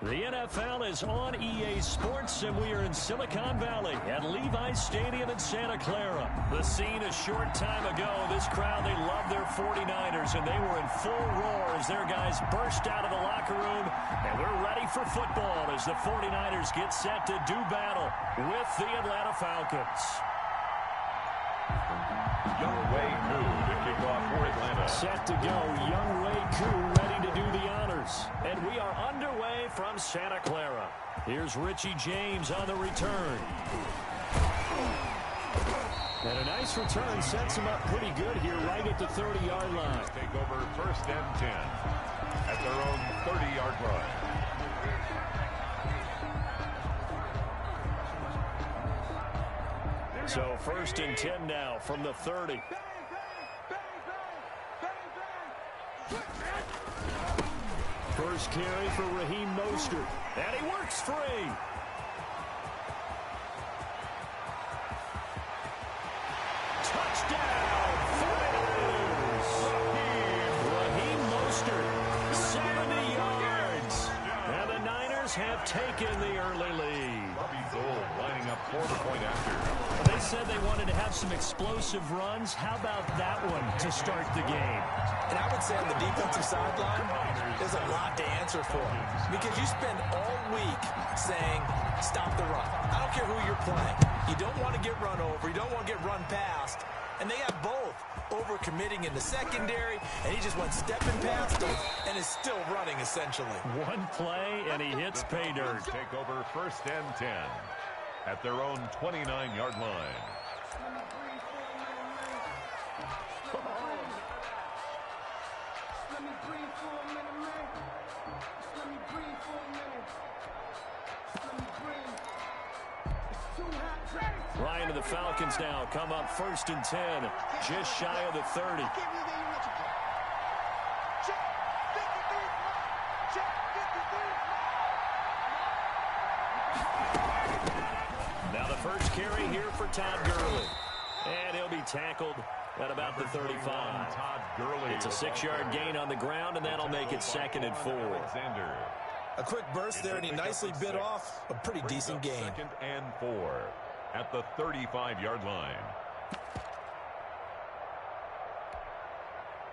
The NFL is on EA Sports, and we are in Silicon Valley at Levi's Stadium in Santa Clara. The scene a short time ago. This crowd, they love their 49ers, and they were in full roar as their guys burst out of the locker room. And we're ready for football as the 49ers get set to do battle with the Atlanta Falcons. Younghoe Koo to kick off for Atlanta. Set to go, Younghoe Koo ready to do the honors. And we are underway from Santa Clara. Here's Richie James on the return. And a nice return sets him up pretty good here right at the 30-yard line. Take over 1st and 10 at their own 30-yard line. So 1st and 10 now from the 30. First carry for Raheem Mostert. And he works free. Touchdown, 49ers. Raheem Mostert, 70 yards. And the Niners have taken the early lead. Bobby Dole lining up for the point after. They said they wanted to have some explosive runs. How about that one to start the game? And I would say on the defensive sideline, there's a lot to answer for. Because you spend all week saying, stop the run. I don't care who you're playing. You don't want to get run over. You don't want to get run past. And they have both. Over-committing in the secondary, and he just went stepping past him and is still running, essentially. One play, and he hits pay dirt. Take over 1st and 10 at their own 29-yard line. Ryan and the Falcons now come up 1st and 10, just shy of the 30. Now the first carry here for Todd Gurley. And he'll be tackled at about the 35. Todd Gurley. It's a 6-yard gain on the ground, and that'll make it 2nd and 4. Alexander. A quick burst there, and he nicely bit off a pretty decent gain. 2nd and 4 at the 35-yard line.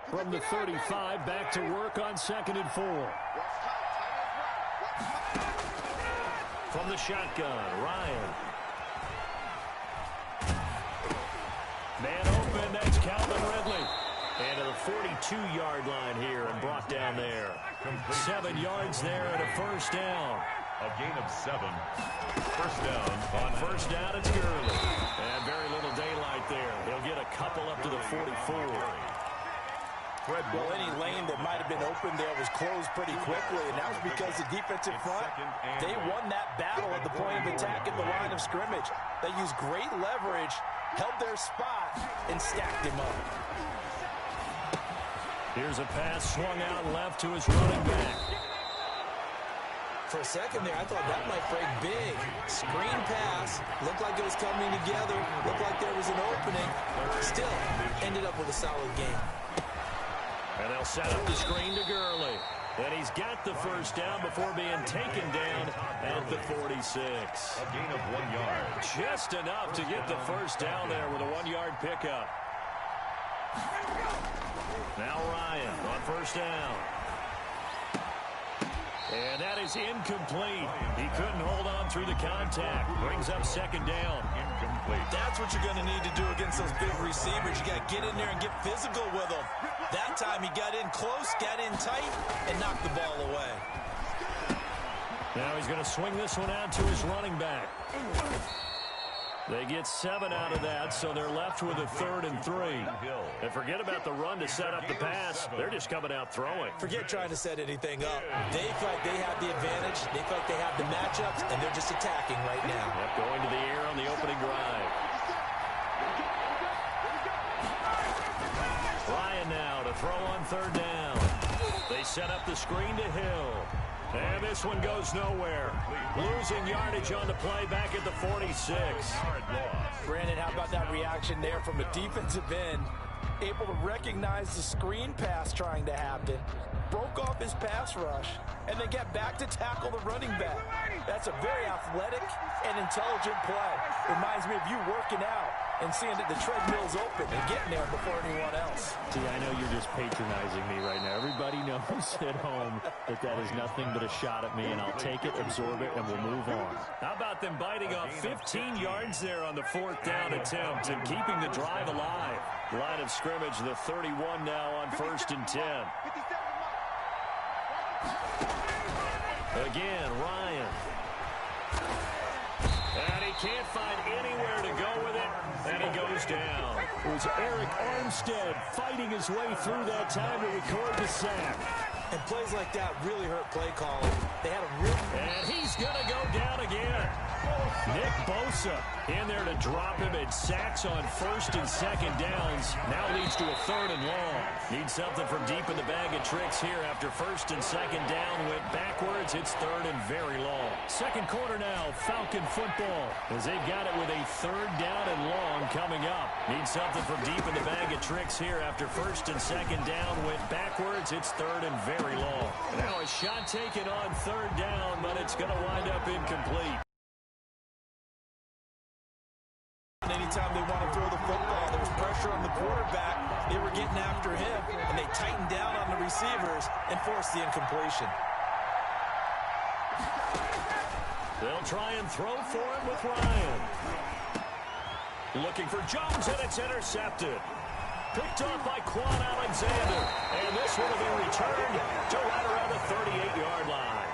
From the 35, back to work on 2nd and 4. From the shotgun, Ryan. Man open, that's Calvin Ridley. And to the 42-yard line here and brought down there. 7 yards there and a 1st down. A gain of 7. 1st down. On 1st down, it's Gurley. And very little daylight there. He'll get a couple up to the 44. Well, any lane that might have been open there was closed pretty quickly, and that was because the defensive front, they won that battle at the point of attack in the line of scrimmage. They used great leverage, held their spot, and stacked him up. Here's a pass swung out left to his running back. For a second there, I thought that might break big. Screen pass, looked like it was coming together, looked like there was an opening. Still, ended up with a solid game. And they'll set up the screen to Gurley. And he's got the 1st down before being taken down at the 46. A gain of 1 yard. Just enough to get the 1st down there with a 1-yard pickup. Now Ryan on 1st down. And that is incomplete. He couldn't hold on through the contact. Brings up 2nd down. Incomplete. That's what you're going to need to do against those big receivers. You got to get in there and get physical with them. That time he got in close, got in tight, and knocked the ball away. Now he's going to swing this one out to his running back. They get 7 out of that, so they're left with a 3rd and 3. And forget about the run to set up the pass. They're just coming out throwing. Forget trying to set anything up. They feel like they have the advantage. They feel like they have the matchups, and they're just attacking right now. Yep, going to the air on the opening drive. Ryan now to throw on 3rd down. They set up the screen to Hill. And this one goes nowhere. Losing yardage on the play back at the 46. Brandon, how about that reaction there from a defensive end? able to recognize the screen pass trying to happen, broke off his pass rush, and then get back to tackle the running back. That's a very athletic and intelligent play. Reminds me of you working out and seeing that the treadmill's open and getting there before anyone else. See, I know you're just patronizing me right now. Everybody knows at home that that is nothing but a shot at me, and I'll take it, absorb it, and we'll move on. How about them biting off 15 yards there on the 4th down attempt and keeping the drive alive? Line of scrimmage, the 31 now on 1st and 10. Again, Ryan. And he can't find anywhere to go with it, and he goes down. It was Eric Armstead fighting his way through that time to record the sack. And plays like that really hurt play calling. They had a real... And he's going to go down again. Nick Bosa in there to drop him at sacks on 1st and 2nd downs. Now leads to a 3rd and long. Needs something from deep in the bag of tricks here after 1st and 2nd down. Went backwards. It's 3rd and very long. 2nd quarter now, Falcon football. As they've got it with a 3rd down and long coming up. Needs something from deep in the bag of tricks here after 1st and 2nd down. Went backwards. It's 3rd and very long. Now a shot taken on 3rd down, but it's going to wind up incomplete. Anytime they want to throw the football, there was pressure on the quarterback. They were getting after him, and they tightened down on the receivers and forced the incompletion. They'll try and throw for him with Ryan. Looking for Jones, and it's intercepted. Picked off by Quan Alexander. And this one will be returned to right around the 38-yard line.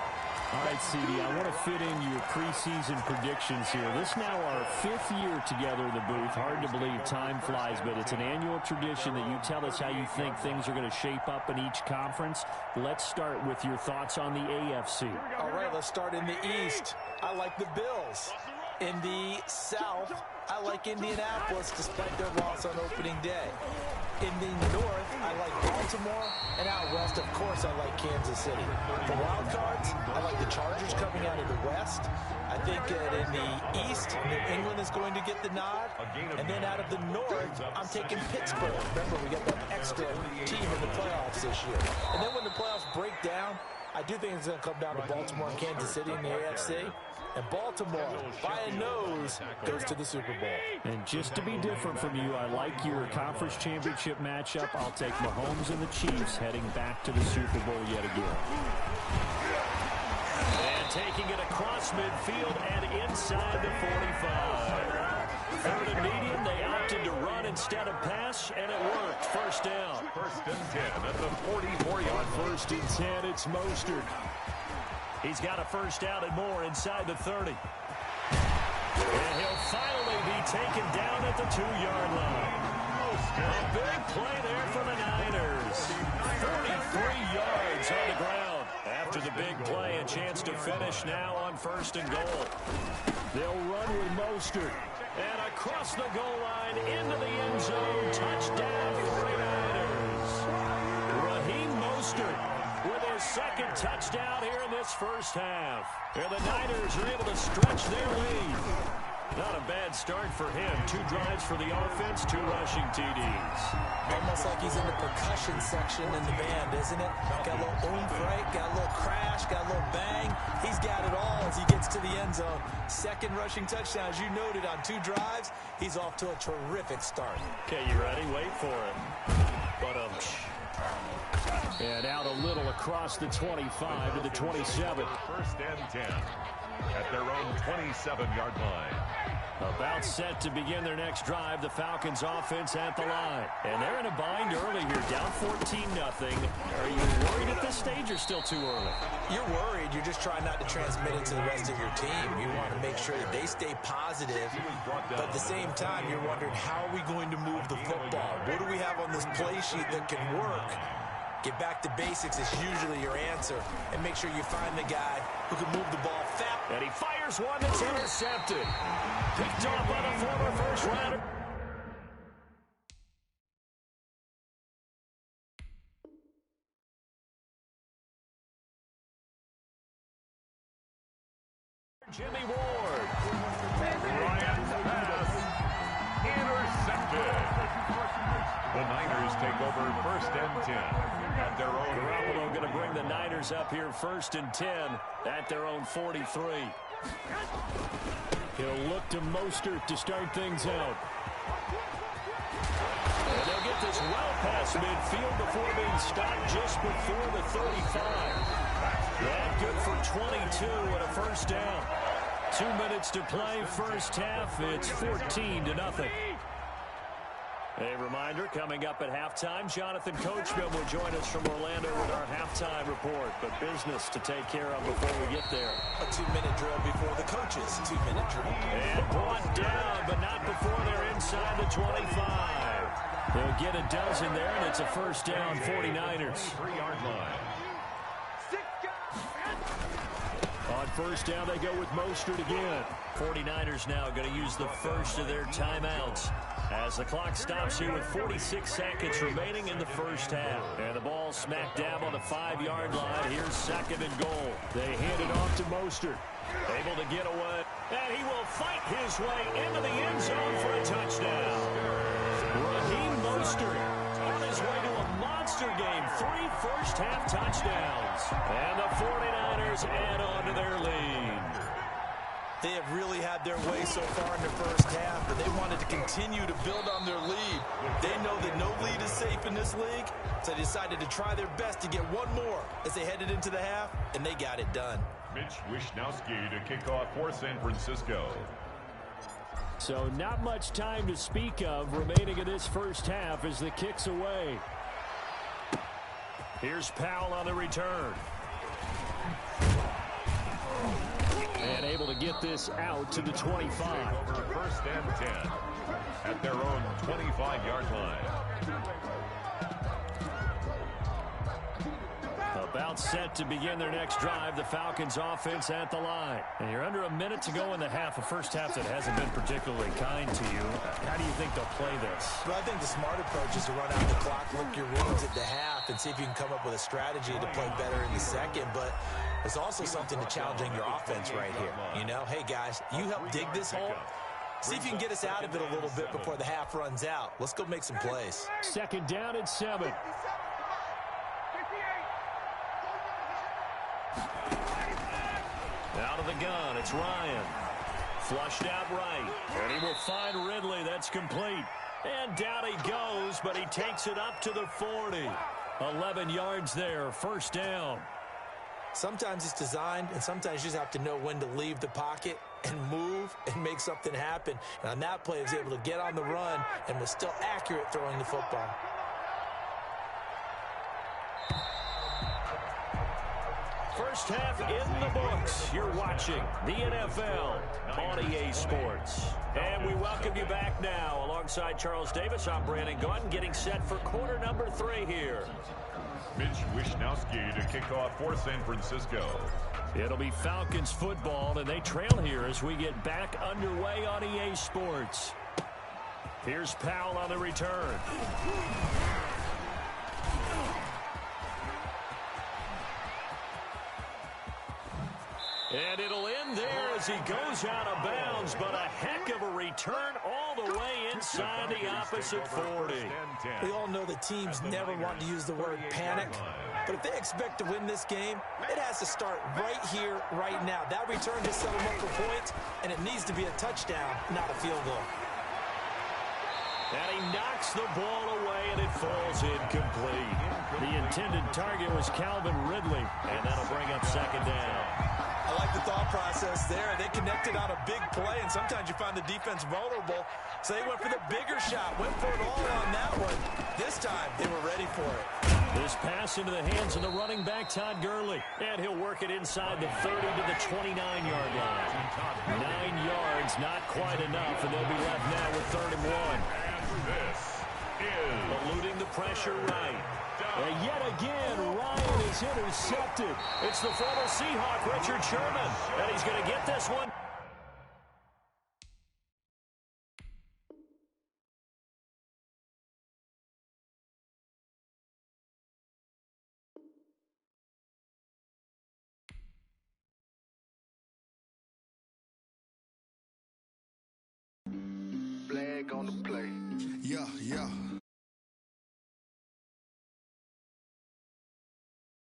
All right, CD, I want to fit in your preseason predictions here. This now our 5th year together in the booth. Hard to believe time flies, but it's an annual tradition that you tell us how you think things are going to shape up in each conference. Let's start with your thoughts on the AFC. All right, let's start in the East. I like the Bills. In the South, I like Indianapolis despite their loss on opening day. In the North, I like Baltimore, and out West, of course, I like Kansas City. For wild cards, I like the Chargers coming out of the West. I think that in the East, New England is going to get the nod. And then out of the North, I'm taking Pittsburgh. Remember, we got that extra team in the playoffs this year. And then when the playoffs break down, I do think it's going to come down to Baltimore and Kansas City in the AFC. And Baltimore, by a nose, goes to the Super Bowl. And just to be different from you, I like your conference championship matchup. I'll take Mahomes and the Chiefs heading back to the Super Bowl yet again. And taking it across midfield and inside the 45. 3rd and medium, they opted to run instead of pass, and it worked. 1st down. 1st and 10 at the 44-yard. 1st and 10, it's Mostert. He's got a 1st down and more inside the 30. And he'll finally be taken down at the 2-yard line. A big play there for the Niners. 43 yards on the ground. After the big play, a chance to finish now on 1st and goal. They'll run with Mostert. And across the goal line into the end zone. Touchdown 49ers. Raheem Mostert with his 2nd touchdown here in this 1st half. And the Niners are able to stretch their lead. Not a bad start for him. 2 drives for the offense, 2 rushing TDs. Almost like he's in the percussion section in the band, isn't it? Got a little oomph, right? Got a little crash, got a little bang. He's got it all as he gets to the end zone. 2nd rushing touchdown, as you noted, on 2 drives. He's off to a terrific start. Okay, you ready? Wait for it. And out a little across the 25 to the 27. 1st and 10 at their own 27-yard line. About set to begin their next drive, the Falcons offense at the line. And they're in a bind early here, down 14-0. Are you worried at this stage or still too early? You're worried. You're just trying not to transmit it to the rest of your team. You want to make sure that they stay positive. But at the same time, you're wondering, how are we going to move the football? What do we have on this play sheet that can work? Get back to basics is usually your answer. And make sure you find the guy who can move the ball fast. And he fires one that's intercepted. Picked off by the former 1st rounder. Jimmy Ward. Ryan's pass intercepted. The Niners take over 1st and 10 at their own. Garoppolo going to bring the Niners up here 1st and 10 at their own 43. He'll look to Mostert to start things out. And they'll get this well past midfield before being stopped just before the 35. That good for 22 and a first down. 2 minutes to play, first half. It's 14-0. A reminder, coming up at halftime, Jonathan Coachman will join us from Orlando with our halftime report. But business to take care of before we get there. A 2-minute drill before the coaches' 2-minute drill. And brought down, but not before they're inside the 25. They'll get a dozen there, and it's a first down, 49ers. 3-yard line. On first down, they go with Mostert again. 49ers now going to use the first of their timeouts as the clock stops here with 46 seconds remaining in the first half. And the ball smack dab on the 5-yard line. Here's 2nd and goal. They hand it off to Mostert. Able to get away. And he will fight his way into the end zone for a touchdown. Raheem Mostert on his way to a monster game. 3 first-half touchdowns. And the 49ers add on to their lead. They have really had their way so far in the first half, but they wanted to continue to build on their lead. They know that no lead is safe in this league, so they decided to try their best to get one more as they headed into the half, and they got it done. Mitch Wishnowsky to kick off for San Francisco. So not much time to speak of remaining in this first half as the kick's away. Here's Powell on the return. And able to get this out to the 25. Over 1st and 10 at their own 25-yard line. About set to begin their next drive. The Falcons offense at the line. And you're under a minute to go in the half. A first half that hasn't been particularly kind to you. How do you think they'll play this? Well, I think the smart approach is to run out the clock, look your rooms at the half, and see if you can come up with a strategy to play better in the second. But there's also something to challenging your offense right here. You know, hey, guys, you help dig this hole. See if you can get us out of it a little bit before the half runs out. Let's go make some plays. 2nd down and 7. Out of the gun, it's Ryan. Flushed out right. And he will find Ridley. That's complete. And down he goes, but he takes it up to the 40. 11 yards there, first down. Sometimes it's designed, and sometimes you just have to know when to leave the pocket and move and make something happen. And on that play, he was able to get on the run and was still accurate throwing the football. First half in the books. You're watching the NFL on EA Sports. And we welcome you back now. Alongside Charles Davis, I'm Brandon Gunn, getting set for quarter number 3 here. Mitch Wishnowsky to kick off for San Francisco. It'll be Falcons football, and they trail here as we get back underway on EA Sports. Here's Powell on the return. And it'll end there as he goes out of bounds, but a heck of a return all the way inside the opposite 40. We all know the teams never want to use the word panic, but if they expect to win this game, it has to start right here, right now. That return just set them up for points, and it needs to be a touchdown, not a field goal. And he knocks the ball away, and it falls incomplete. The intended target was Calvin Ridley, and that'll bring up 2nd down. I like the thought process there. They connected on a big play, and sometimes you find the defense vulnerable. So they went for the bigger shot, went for it all on that one. This time, they were ready for it. This pass into the hands of the running back, Todd Gurley. And he'll work it inside the 30 to the 29-yard line. 9 yards, not quite enough, and they'll be left now with 3rd and 1. This is eluding the pressure right. And yet again, Ryan is intercepted. It's the former Seahawk, Richard Sherman, and he's going to get this one. Flag on the play. Yeah.